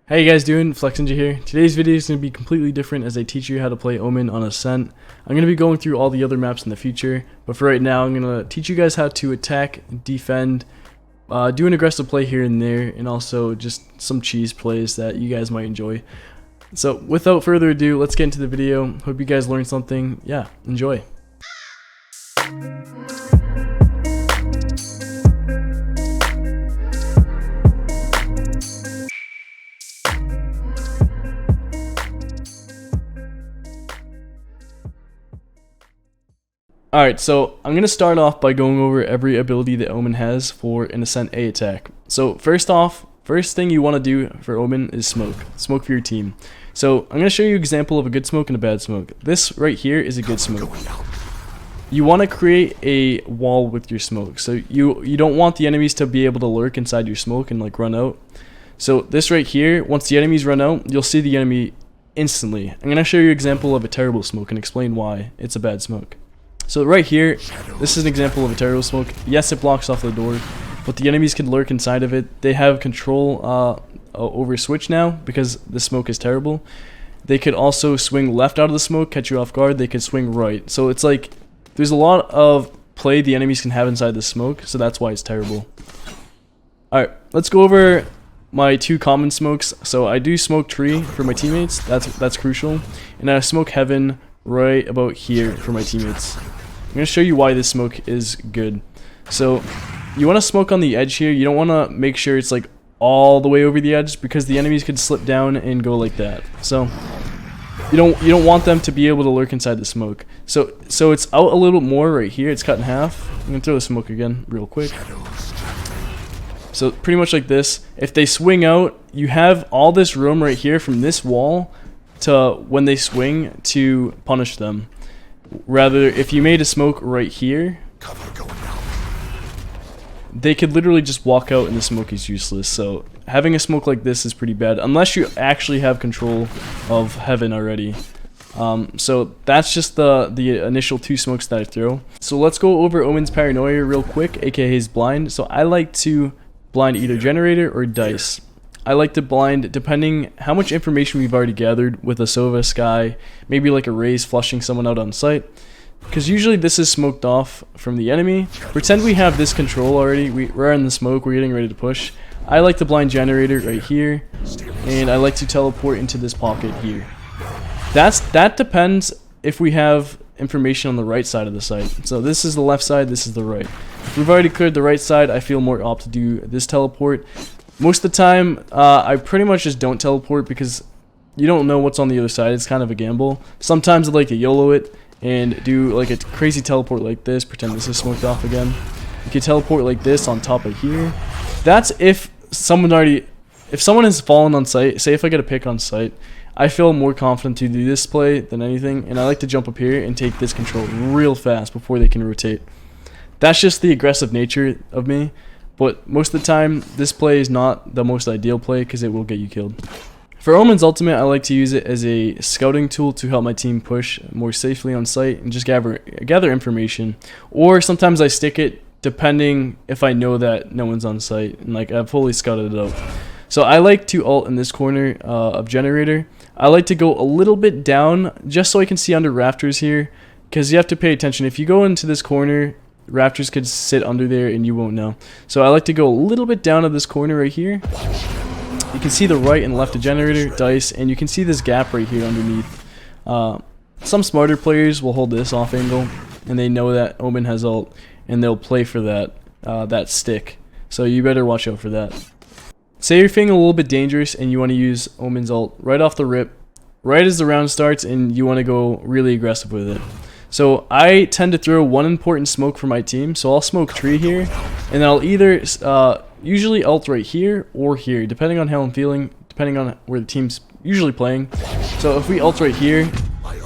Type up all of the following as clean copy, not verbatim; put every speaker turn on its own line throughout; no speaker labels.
How you guys doing? Flexinja here. Today's video is going to be completely different as I teach you how to play Omen on ASCENT. I'm going to be going through all the other maps in the future, but for right now I'm going to teach you guys how to attack, defend, do an aggressive play here and there, and also just some cheese plays that you guys might enjoy. So without further ado, let's get into the video. Hope you guys learned something. Yeah, enjoy. Alright, so I'm going to start off by going over every ability that Omen has for an Ascent A attack. So first thing you want to do for Omen is smoke. Smoke for your team. So I'm going to show you an example of a good smoke and a bad smoke. This right here is a good smoke. You want to create a wall with your smoke. So you don't want the enemies to be able to lurk inside your smoke and like run out. So this right here, once the enemies run out, you'll see the enemy instantly. I'm going to show you an example of a terrible smoke and explain why it's a bad smoke. So right here, this is an example of a terrible smoke. Yes, it blocks off the door, but the enemies can lurk inside of it. They have control over switch now because the smoke is terrible. They could also swing left out of the smoke, catch you off guard. They could swing right. So it's like there's a lot of play the enemies can have inside the smoke, so that's why it's terrible. Alright, let's go over my two common smokes. So I do smoke tree for my teammates. That's crucial. And I smoke heaven right about here for my teammates. I'm going to show you why this smoke is good. So you want to smoke on the edge here. You don't want to make sure it's like all the way over the edge because the enemies could slip down and go like that. So you don't want them to be able to lurk inside the smoke. So it's out a little more right here. It's cut in half. I'm going to throw the smoke again real quick. So pretty much like this. If they swing out, you have all this room right here from this wall to when they swing to punish them. Rather, if you made a smoke right here, they could literally just walk out and the smoke is useless. So having a smoke like this is pretty bad unless you actually have control of heaven already. So that's just the initial two smokes that I throw. So let's go over Omen's paranoia real quick, aka his blind. So I like to blind either generator or dice. I like to blind depending how much information we've already gathered with a Sova, Sky, maybe like a Raze flushing someone out on site. Because usually this is smoked off from the enemy. Pretend we have this control already. We're in the smoke, we're getting ready to push. I like to blind generator right here. And I like to teleport into this pocket here. That depends if we have information on the right side of the site. So this is the left side, this is the right. If we've already cleared the right side, I feel more apt to do this teleport. Most of the time, I pretty much just don't teleport because you don't know what's on the other side. It's kind of a gamble. Sometimes I like to YOLO it and do like a crazy teleport like this. Pretend this is smoked off again. You can teleport like this on top of here. That's if someone has fallen on site. Say if I get a pick on site, I feel more confident to do this play than anything. And I like to jump up here and take this control real fast before they can rotate. That's just the aggressive nature of me. But most of the time, this play is not the most ideal play because it will get you killed. For Omen's ultimate, I like to use it as a scouting tool to help my team push more safely on site and just gather information. Or sometimes I stick it depending if I know that no one's on site and like I've fully scouted it out. So I like to ult in this corner of generator. I like to go a little bit down just so I can see under rafters here because you have to pay attention. If you go into this corner, rafters could sit under there and you won't know. So I like to go a little bit down of this corner right here. You can see the right and left of generator, dice, and you can see this gap right here underneath. Some smarter players will hold this off angle and they know that Omen has ult and they'll play for that stick. So you better watch out for that. Say you're feeling a little bit dangerous and you want to use Omen's ult right off the rip, right as the round starts, and you want to go really aggressive with it. So I tend to throw one important smoke for my team. So I'll smoke tree here, and I'll either usually ult right here or here, depending on how I'm feeling, depending on where the team's usually playing. So if we ult right here,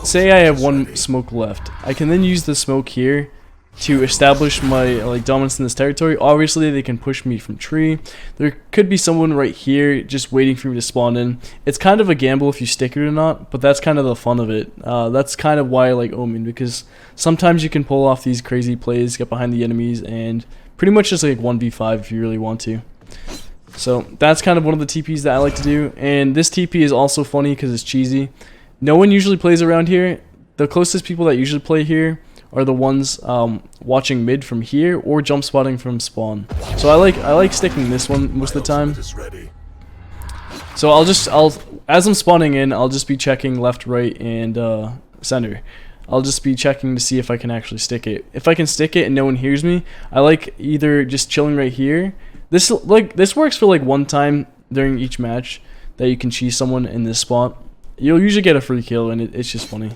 say I have one smoke left, I can then use the smoke here to establish my dominance in this territory. Obviously they can push me from tree. There could be someone right here just waiting for me to spawn in. It's kind of a gamble if you stick it or not, but that's kind of the fun of it. That's kind of why I like Omen, because sometimes you can pull off these crazy plays, get behind the enemies, and pretty much just like 1v5 if you really want to. So that's kind of one of the TPs that I like to do. And this TP is also funny because it's cheesy. No one usually plays around here. The closest people that usually play here are the ones watching mid from here or jump spotting from spawn. So I like sticking this one most of the time. So as I'm spawning in, I'll just be checking left, right, and center. I'll just be checking to see if I can actually stick it. If I can stick it and no one hears me, I like either just chilling right here. This works for like one time during each match that you can cheese someone in this spot. You'll usually get a free kill, and it's just funny.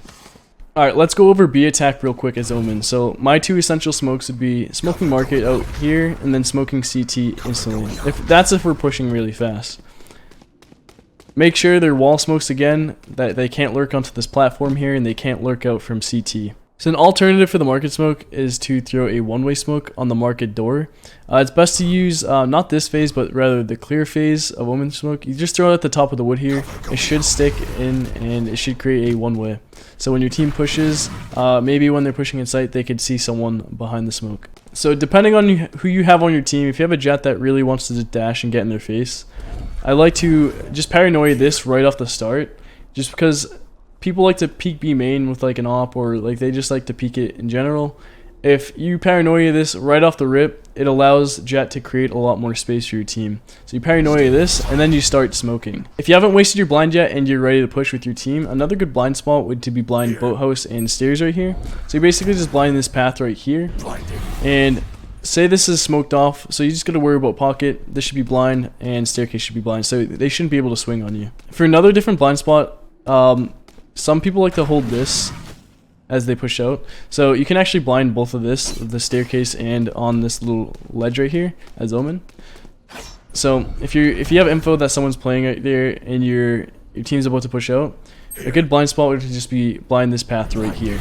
Alright, let's go over B attack real quick as Omen. So my 2 essential smokes would be smoking market out here and then smoking CT instantly. If we're pushing really fast. Make sure they're wall smokes again, that they can't lurk onto this platform here and they can't lurk out from CT. So an alternative for the market smoke is to throw a one-way smoke on the market door. It's best to use not this phase, but rather the clear phase of Omen smoke. You just throw it at the top of the wood here. It should stick in and it should create a one-way. So when your team pushes, maybe when they're pushing in sight, they could see someone behind the smoke. So depending on who you have on your team, if you have a jet that really wants to just dash and get in their face, I like to just paranoia this right off the start, just because people like to peek B main with like an op, or like they just like to peek it in general. If you paranoia this right off the rip, it allows Jet to create a lot more space for your team. So you paranoia this, and then you start smoking. If you haven't wasted your blind yet and you're ready to push with your team, another good blind spot would to be blind boathouse and stairs right here. So you basically just blind this path right here, and say this is smoked off, so you just gotta worry about pocket. This should be blind, and staircase should be blind, so they shouldn't be able to swing on you. For another different blind spot, some people like to hold this as they push out, so you can actually blind both of this, the staircase and on this little ledge right here as Omen. So if you have info that someone's playing right there and your team's about to push out, a good blind spot would just be blind this path right here,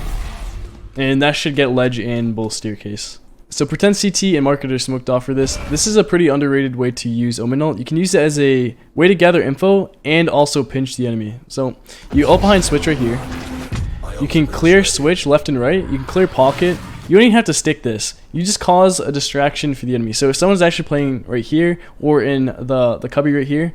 and that should get ledge and both staircase. So pretend CT and market are smoked off for this. This is a pretty underrated way to use Omen ult. You can use it as a way to gather info and also pinch the enemy. So you ult behind switch right here. You can clear switch left and right. You can clear pocket. You don't even have to stick this. You just cause a distraction for the enemy. So if someone's actually playing right here or in the cubby right here,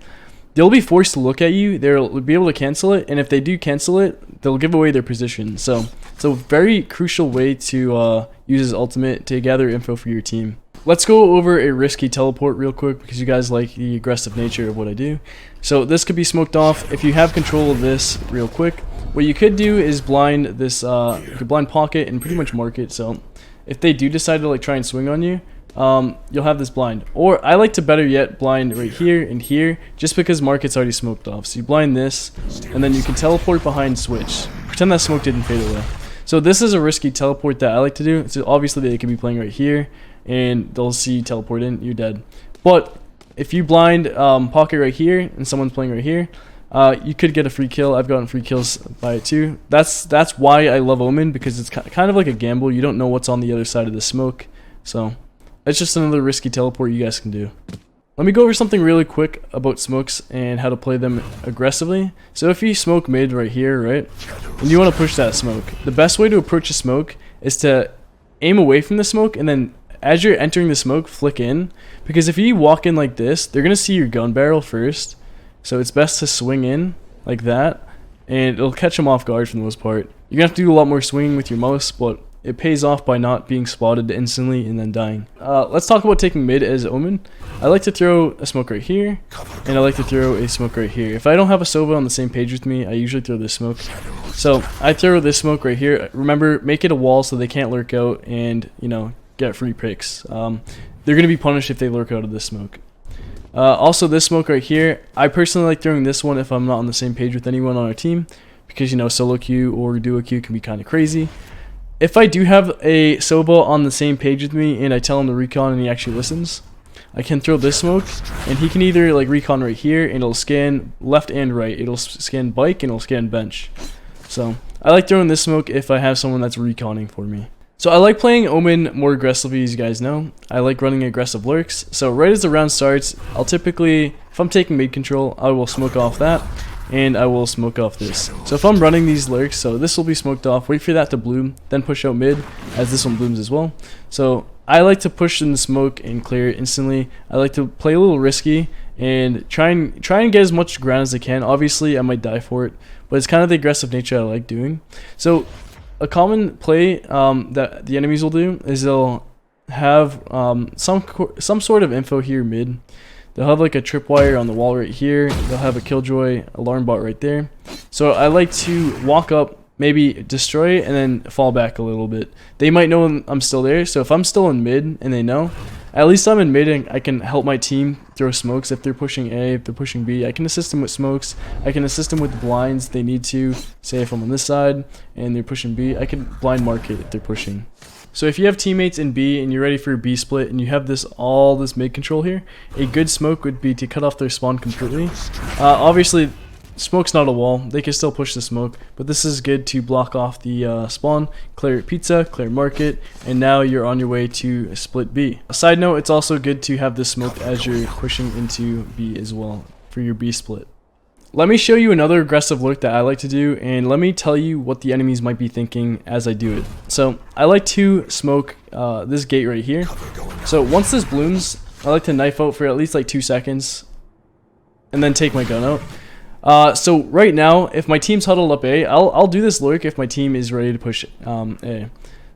they'll be forced to look at you. They'll be able to cancel it, and if they do cancel it, they'll give away their position. So it's a very crucial way to use his ultimate to gather info for your team. Let's go over a risky teleport real quick because you guys like the aggressive nature of what I do. So this could be smoked off. If you have control of this real quick, what you could do is blind this, you could blind pocket and pretty much mark it. So if they do decide to like try and swing on you, you'll have this blind. Or I like to better yet blind right here and here, just because market's already smoked off. So you blind this, and then you can teleport behind switch. Pretend that smoke didn't fade away. So this is a risky teleport that I like to do. So obviously they could be playing right here, and they'll see you teleport in, you're dead. But if you blind pocket right here, and someone's playing right here, you could get a free kill. I've gotten free kills by it too. That's why I love Omen, because it's kind of like a gamble. You don't know what's on the other side of the smoke. So it's just another risky teleport you guys can do. Let me go over something really quick about smokes and how to play them aggressively. So if you smoke mid right here, right, and you want to push that smoke, the best way to approach a smoke is to aim away from the smoke, and then as you're entering the smoke, flick in. Because if you walk in like this, they're going to see your gun barrel first. So it's best to swing in like that, and it'll catch them off guard for the most part. You're going to have to do a lot more swinging with your mouse, but it pays off by not being spotted instantly and then dying. Let's talk about taking mid as Omen. I like to throw a smoke right here, and I like to throw a smoke right here. If I don't have a Sova on the same page with me, I usually throw this smoke. So I throw this smoke right here. Remember, make it a wall so they can't lurk out and, you know, get free picks. They're going to be punished if they lurk out of this smoke. Also, this smoke right here, I personally like throwing this one if I'm not on the same page with anyone on our team, because, you know, solo queue or duo queue can be kind of crazy. If I do have a Soba on the same page with me and I tell him to recon and he actually listens, I can throw this smoke, and he can either like recon right here and it'll scan left and right. It'll scan bike and it'll scan bench. So I like throwing this smoke if I have someone that's reconning for me. So I like playing Omen more aggressively, as you guys know. I like running aggressive lurks. So right as the round starts, I'll typically, if I'm taking mid control, I will smoke off that, and I will smoke off this. So if I'm running these lurks, so this will be smoked off, wait for that to bloom, then push out mid as this one blooms as well. So I like to push in the smoke and clear it instantly. I like to play a little risky and try and get as much ground as I can. Obviously I might die for it, but it's kind of the aggressive nature I like doing. So a common play that the enemies will do is they'll have some sort of info here mid. They'll have like a tripwire on the wall right here. They'll have a killjoy alarm bot right there. So I like to walk up, maybe destroy it, and then fall back a little bit. They might know I'm still there, so if I'm still in mid and they know, at least I'm in mid and I can help my team throw smokes. If they're pushing A, if they're pushing B, I can assist them with smokes. I can assist them with blinds they need to. Say if I'm on this side and they're pushing B, I can blind market if they're pushing. So if you have teammates in B and you're ready for a B split and you have all this mid control here, a good smoke would be to cut off their spawn completely. Obviously, smoke's not a wall. They can still push the smoke, but this is good to block off the spawn, clear pizza, clear market, and now you're on your way to split B. A side note, it's also good to have this smoke as you're pushing into B as well for your B split. Let me show you another aggressive lurk that I like to do, and let me tell you what the enemies might be thinking as I do it. So I like to smoke this gate right here. So once this blooms, I like to knife out for at least like 2 seconds and then take my gun out. So right now, if my team's huddled up A, I'll do this lurk if my team is ready to push A.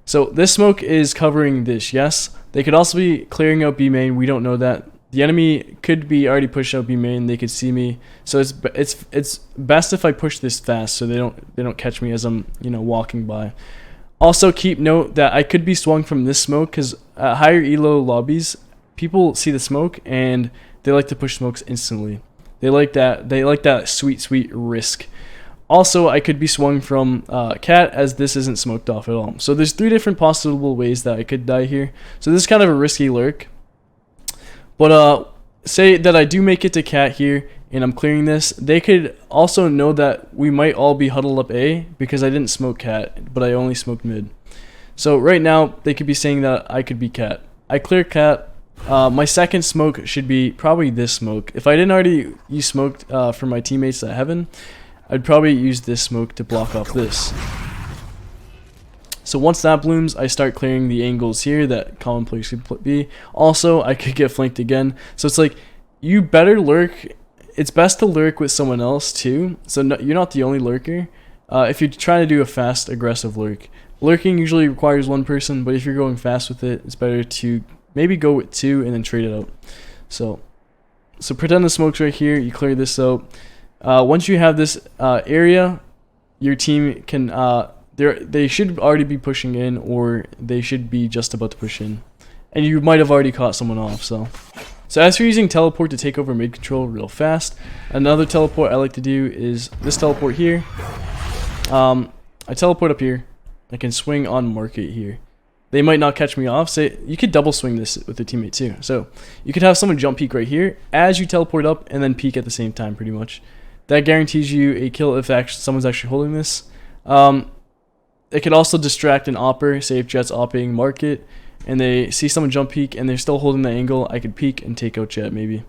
So this smoke is covering this, yes. They could also be clearing out B main, we don't know that. The enemy could be already pushed out B main, they could see me. So it's best if I push this fast so they don't catch me as I'm, you know, walking by. Also keep note that I could be swung from this smoke because at higher elo lobbies, people see the smoke and they like to push smokes instantly. They like that sweet risk. Also, I could be swung from cat as this isn't smoked off at all. So there's 3 different possible ways that I could die here. So this is kind of a risky lurk. But say that I do make it to cat here and I'm clearing this, they could also know that we might all be huddled up A because I didn't smoke cat, but I only smoked mid. So right now they could be saying that I could be cat. I clear cat. My second smoke should be probably this smoke. If I didn't already use smoke for my teammates at heaven, I'd probably use this smoke to block off this. So once that blooms, I start clearing the angles here that common players could be. Also, I could get flanked again. So it's like, you better lurk. It's best to lurk with someone else too. So you're not the only lurker. If you're trying to do a fast, aggressive lurk. Lurking usually requires 1 person, but if you're going fast with it, it's better to maybe go with 2 and then trade it out. So pretend the smoke's right here. You clear this out. Once you have this area, your team can... they should already be pushing in, or they should be just about to push in, and you might have already caught someone off. So as for using teleport to take over mid control real fast, another teleport I like to do is this teleport here. I teleport up here. I can swing on market here. They might not catch me off. Say you could double swing this with a teammate too. So you could have someone jump peek right here as you teleport up, and then peek at the same time. Pretty much, that guarantees you a kill if someone's actually holding this. It could also distract an opper, say if Jet's opping market, and they see someone jump peek and they're still holding the angle, I could peek and take out Jet maybe.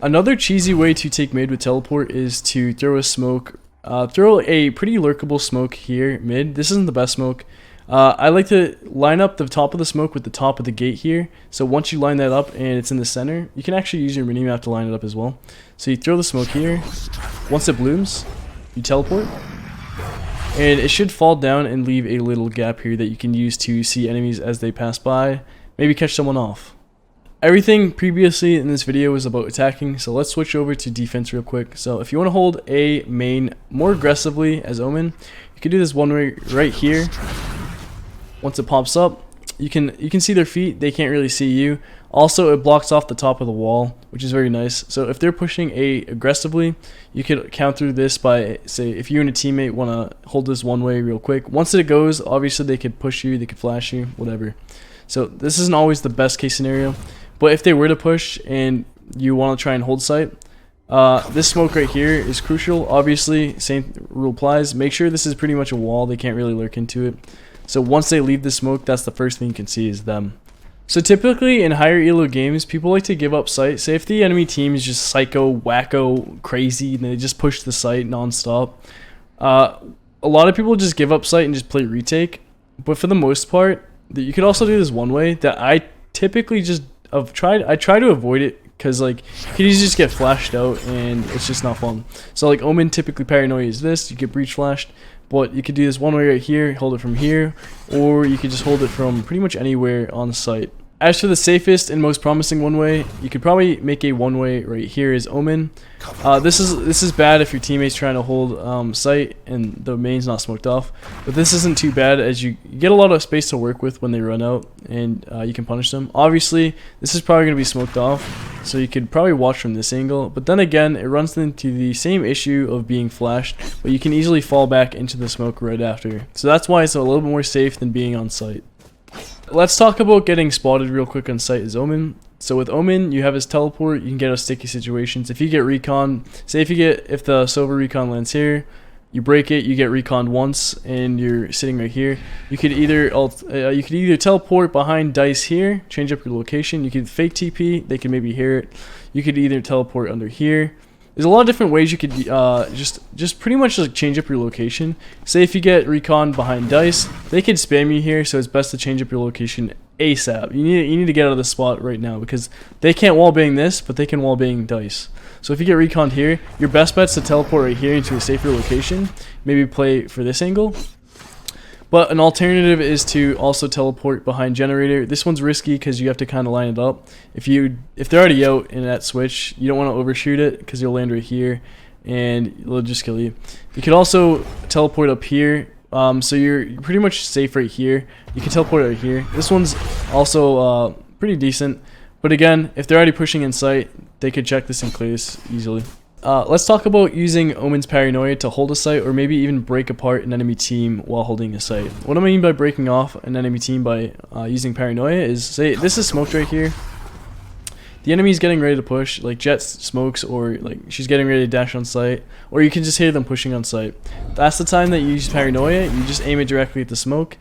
Another cheesy way to take mid with teleport is to throw a smoke, throw a pretty lurkable smoke here mid. This isn't the best smoke. I like to line up the top of the smoke with the top of the gate here. So once you line that up and it's in the center, you can actually use your minimap to line it up as well. So you throw the smoke here. Once it blooms, you teleport. And it should fall down and leave a little gap here that you can use to see enemies as they pass by, maybe catch someone off. Everything previously in this video was about attacking, so let's switch over to defense real quick. So if you want to hold a main more aggressively as Omen, you can do this one way right here. Once it pops up, you can see their feet, they can't really see you. Also, it blocks off the top of the wall, which is very nice. So if they're pushing A aggressively, you could counter this by, say, if you and a teammate want to hold this one way real quick. Once it goes, obviously they could push you, they could flash you, whatever. So this isn't always the best case scenario. But if they were to push and you want to try and hold site, this smoke right here is crucial. Obviously, same rule applies. Make sure this is pretty much a wall. They can't really lurk into it. So once they leave the smoke, that's the first thing you can see is them. So typically in higher elo games, people like to give up site. Say if the enemy team is just psycho, wacko, crazy, and they just push the site non-stop. A lot of people just give up site and just play retake. But for the most part, you could also do this one way that I typically just I try to avoid it because like you can easily just get flashed out and it's just not fun. So like Omen typically paranoia is this, you get breach flashed, but you could do this one way right here, hold it from here, or you could just hold it from pretty much anywhere on site. As for the safest and most promising one way, you could probably make a one way right here is Omen. This is bad if your teammate's trying to hold site and the main's not smoked off, but this isn't too bad as you get a lot of space to work with when they run out, and you can punish them. Obviously, this is probably going to be smoked off, so you could probably watch from this angle, but then again, it runs into the same issue of being flashed, but you can easily fall back into the smoke right after. So that's why it's a little bit more safe than being on site. Let's talk about getting spotted real quick on site is Omen. So with Omen, you have his teleport, you can get out of sticky situations. If you get recon, say if the silver recon lands here, you break it, you get reconned once, and you're sitting right here. You could either teleport behind dice here, change up your location. You could fake TP, they can maybe hear it. You could either teleport under here. There's a lot of different ways you could just pretty much like change up your location. Say if you get recon behind dice, they could spam you here, so it's best to change up your location ASAP. You need to get out of the spot right now because they can't wallbang this, but they can wallbang dice. So if you get reconned here, your best bet's to teleport right here into a safer location. Maybe play for this angle. But an alternative is to also teleport behind generator. This one's risky because you have to kind of line it up. If they're already out in that switch, you don't want to overshoot it because you'll land right here and it'll just kill you. You could also teleport up here, so you're pretty much safe right here. You can teleport right here. This one's also pretty decent, but again, if they're already pushing in sight, they could check this and clear this easily. Let's talk about using Omen's paranoia to hold a site or maybe even break apart an enemy team while holding a site. What I mean by breaking off an enemy team by using paranoia is, say this is smoked right here. The enemy's getting ready to push, like Jet smokes, or like she's getting ready to dash on site, or you can just hear them pushing on site. That's the time that you use paranoia. You just aim it directly at the smoke.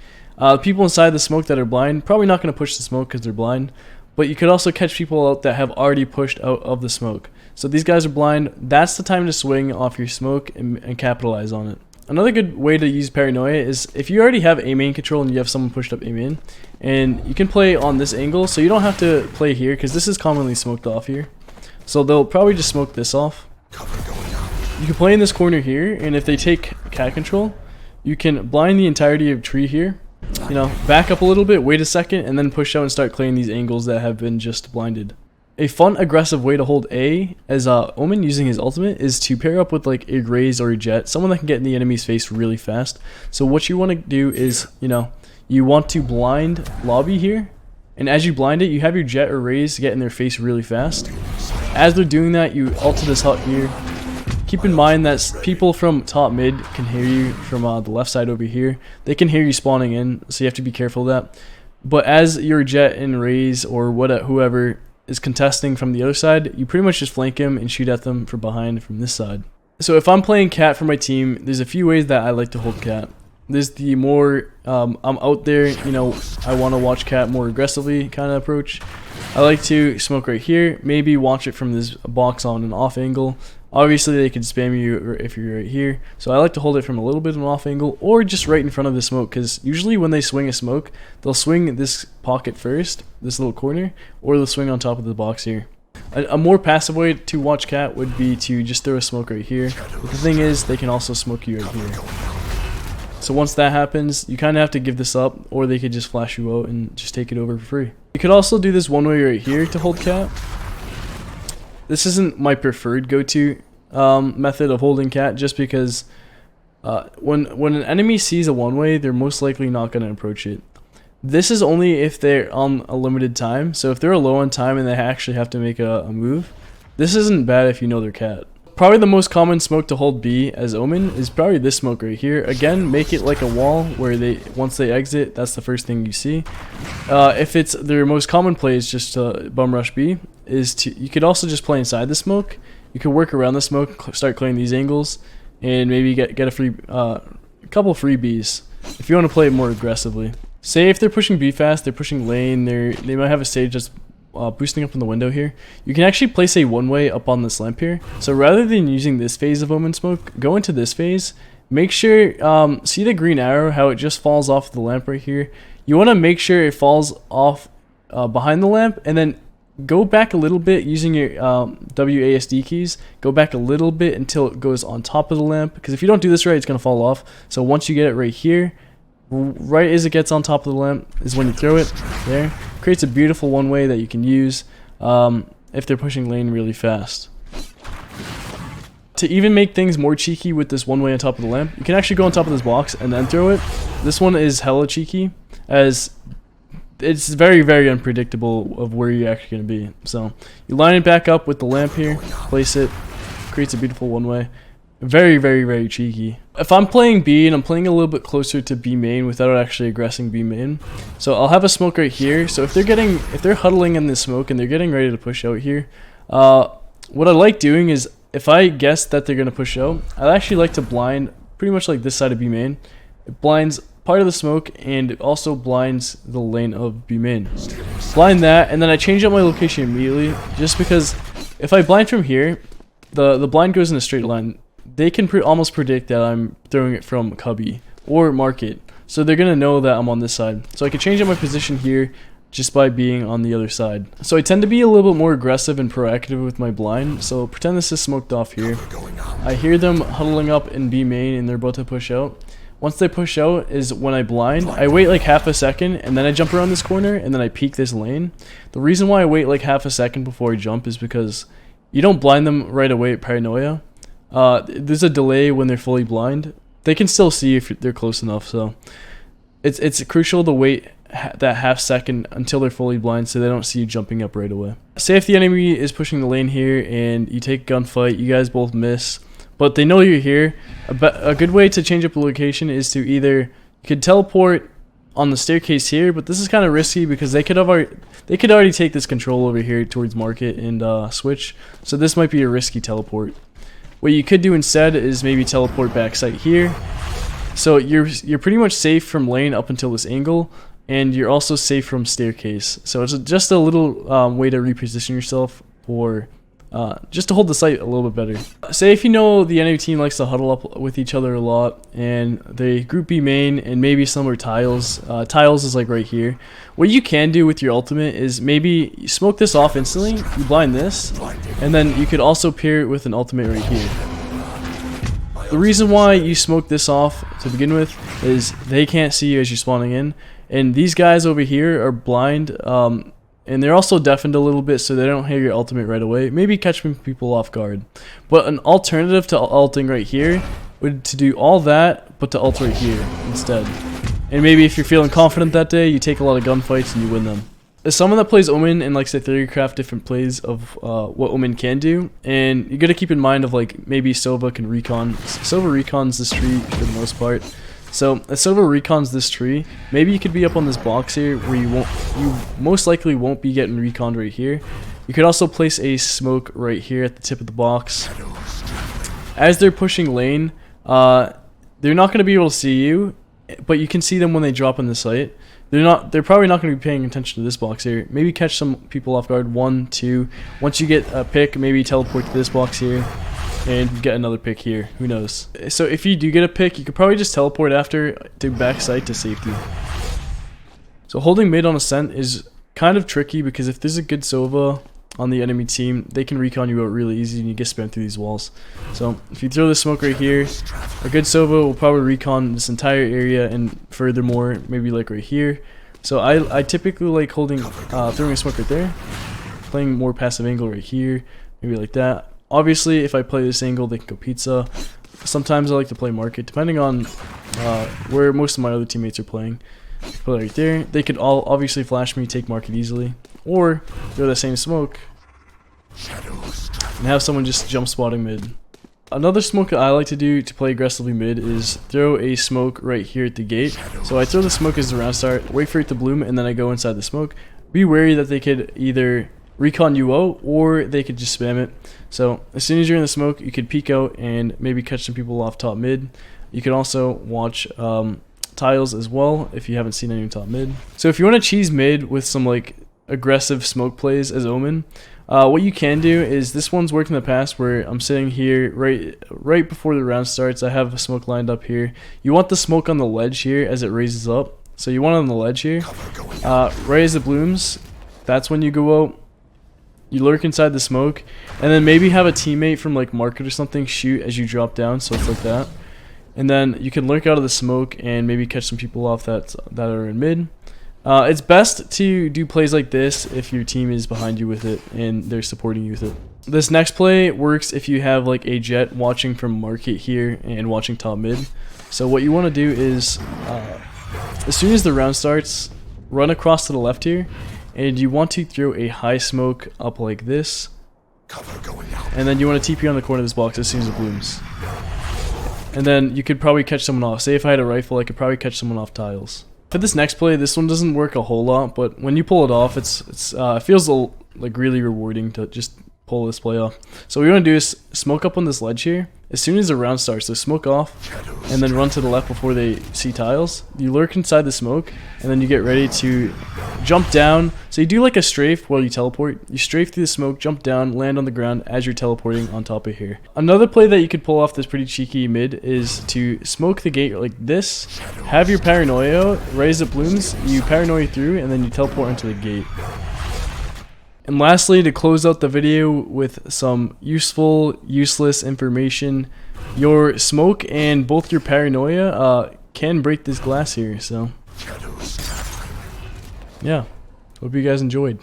People inside the smoke that are blind, probably not going to push the smoke because they're blind, but you could also catch people out that have already pushed out of the smoke. So these guys are blind. That's the time to swing off your smoke and capitalize on it. Another good way to use paranoia is if you already have A main control and you have someone pushed up A main, and you can play on this angle, so you don't have to play here because this is commonly smoked off here. So they'll probably just smoke this off. You can play in this corner here, and if they take cat control, you can blind the entirety of tree here. You know, back up a little bit, wait a second, and then push out and start clearing these angles that have been just blinded. A fun, aggressive way to hold A as Omen using his ultimate is to pair up with like a Raze or a Jet, someone that can get in the enemy's face really fast. So what you want to do is, you want to blind lobby here, and as you blind it, you have your Jet or Raze get in their face really fast. As they're doing that, you ult to this hut here. Keep in mind that people from top mid can hear you from the left side over here. They can hear you spawning in, so you have to be careful of that. But as your Jet and Raze or whoever is contesting from the other side, you pretty much just flank him and shoot at them from behind from this side. So if I'm playing cat for my team, there's a few ways that I like to hold cat. There's the more I'm out there, I want to watch cat more aggressively kind of approach. I like to smoke right here, maybe watch it from this box on an off angle. Obviously they could spam you if you're right here, so I like to hold it from a little bit of an off angle or just right in front of the smoke, because usually when they swing a smoke, they'll swing this pocket first, this little corner, or they'll swing on top of the box here. A more passive way to watch cat would be to just throw a smoke right here, but the thing is they can also smoke you right here. So once that happens, you kind of have to give this up, or they could just flash you out and just take it over for free. You could also do this one way right here to hold cat. This isn't my preferred go-to method of holding cat, just because when an enemy sees a one-way, they're most likely not going to approach it. This is only if they're on a limited time, so if they're low on time and they actually have to make a move, this isn't bad if you know their cat. Probably the most common smoke to hold B as Omen is probably this smoke right here. Again, make it like a wall where once they exit, that's the first thing you see. If it's their most common play is just to bum rush B, you could also just play inside the smoke. You could work around the smoke, start clearing these angles, and maybe get a couple free Bs if you want to play it more aggressively. Say if they're pushing B fast, they're pushing lane, they might have a stage that's boosting up in the window here. You can actually place a one-way up on this lamp here. So rather than using this phase of Omen smoke, go into this phase. Make sure, see the green arrow, how it just falls off the lamp right here. You want to make sure it falls off behind the lamp, and then go back a little bit using your WASD keys. Go back a little bit until it goes on top of the lamp, because if you don't do this right, it's going to fall off. So once you get it right here, right as it gets on top of the lamp is when you throw it there. Creates a beautiful one-way that you can use if they're pushing lane really fast. To even make things more cheeky with this one-way on top of the lamp, you can actually go on top of this box and then throw it. This one is hella cheeky, as it's very, very unpredictable of where you're actually going to be. So you line it back up with the lamp here, place it, creates a beautiful one-way. Very, very, very cheeky. If I'm playing B and I'm playing a little bit closer to B main without actually aggressing B main, so I'll have a smoke right here. So if they're huddling in the smoke and they're getting ready to push out here, what I like doing is, if I guess that they're gonna push out, I actually like to blind pretty much like this side of B main. It blinds part of the smoke and it also blinds the lane of B main. Blind that, and then I change up my location immediately, just because if I blind from here, the blind goes in a straight line. They can almost predict that I'm throwing it from cubby or market, so they're gonna know that I'm on this side. So I can change up my position here just by being on the other side. So I tend to be a little bit more aggressive and proactive with my blind. So pretend this is smoked off here. I hear them huddling up in B main and they're about to push out. Once they push out is when I blind. I wait like half a second and then I jump around this corner and then I peek this lane. The reason why I wait like half a second before I jump is because you don't blind them right away at paranoia. There's a delay when they're fully blind. They can still see if they're close enough, so it's crucial to wait that half second until they're fully blind so they don't see you jumping up right away. Say if the enemy is pushing the lane here and you take a gunfight, you guys both miss, but they know you're here. A good way to change up the location is to either, you could teleport on the staircase here, but this is kind of risky because they could already take this control over here towards market and switch, so this might be a risky teleport. What you could do instead is maybe teleport backside here. So you're pretty much safe from lane up until this angle, and you're also safe from staircase. So it's just a little way to reposition yourself, or just to hold the site a little bit better. Say if you know the enemy team likes to huddle up with each other a lot, and they group B main, and maybe some are tiles. Tiles is like right here. What you can do with your ultimate is maybe you smoke this off instantly, you blind this, and then you could also pair it with an ultimate right here. The reason why you smoke this off to begin with is they can't see you as you're spawning in, and these guys over here are blind, and they're also deafened a little bit, so they don't hear your ultimate right away. Maybe catch people off guard. But an alternative to ulting right here would to do all that, but to ult right here instead. And maybe if you're feeling confident that day, you take a lot of gunfights and you win them. As someone that plays Omen and likes to theorycraft different plays of what Omen can do, and you gotta keep in mind of like maybe Sova can recon. Sova recons this tree for the most part. So as Sova recons this tree, maybe you could be up on this box here where you most likely won't be getting reconned right here. You could also place a smoke right here at the tip of the box. As they're pushing lane, they're not gonna be able to see you, but you can see them when they drop on the site. They're probably not going to be paying attention to this box here. Maybe catch some people off guard. 1, 2. Once you get a pick, maybe teleport to this box here and get another pick here. Who knows? So if you do get a pick, you could probably just teleport after to backside to safety. So holding mid on Ascent is kind of tricky because if there's a good Sova on the enemy team, they can recon you out really easy and you get spammed through these walls. So if you throw this smoke right here, a good Sova will probably recon this entire area and furthermore, maybe like right here. So I typically like holding, throwing a smoke right there, playing more passive angle right here, maybe like that. Obviously, if I play this angle, they can go pizza. Sometimes I like to play market, depending on where most of my other teammates are playing. Put it right there. They could all obviously flash me, take market easily, or throw that same smoke and have someone just jump spotting mid. Another smoke that I like to do to play aggressively mid is throw a smoke right here at the gate. So I throw the smoke as the round start, wait for it to bloom, and then I go inside the smoke. Be wary that they could either recon you out or they could just spam it. So as soon as you're in the smoke, you could peek out and maybe catch some people off top mid. You can also watch tiles as well if you haven't seen any top mid. So if you want to cheese mid with some like aggressive smoke plays as Omen, what you can do is, this one's worked in the past where I'm sitting here right before the round starts. I have a smoke lined up here. You want the smoke on the ledge here as it raises up. So you want it on the ledge here. Right as it blooms, that's when you go out You lurk inside the smoke, and then maybe have a teammate from like market or something shoot as you drop down, so it's like that. And then you can lurk out of the smoke and maybe catch some people off that are in mid. It's best to do plays like this if your team is behind you with it and they're supporting you with it. This next play works if you have like a jet watching from market here and watching top mid. So what you want to do is, as soon as the round starts, run across to the left here, and you want to throw a high smoke up like this. And then you want to TP on the corner of this box as soon as it blooms. And then you could probably catch someone off. Say if I had a rifle, I could probably catch someone off tiles. For this next play, this one doesn't work a whole lot, but when you pull it off, it feels like really rewarding to just pull this play off. So what you want to do is smoke up on this ledge here. As soon as the round starts, so smoke off, and then run to the left before they see tiles. You lurk inside the smoke, and then you get ready to jump down. So you do like a strafe while you teleport. You strafe through the smoke, jump down, land on the ground as you're teleporting on top of here. Another play that you could pull off this pretty cheeky mid is to smoke the gate like this, have your paranoia, right as it blooms, you paranoia through, and then you teleport into the gate. And lastly, to close out the video with some useful, useless information, your smoke and both your paranoia can break this glass here, so yeah, hope you guys enjoyed.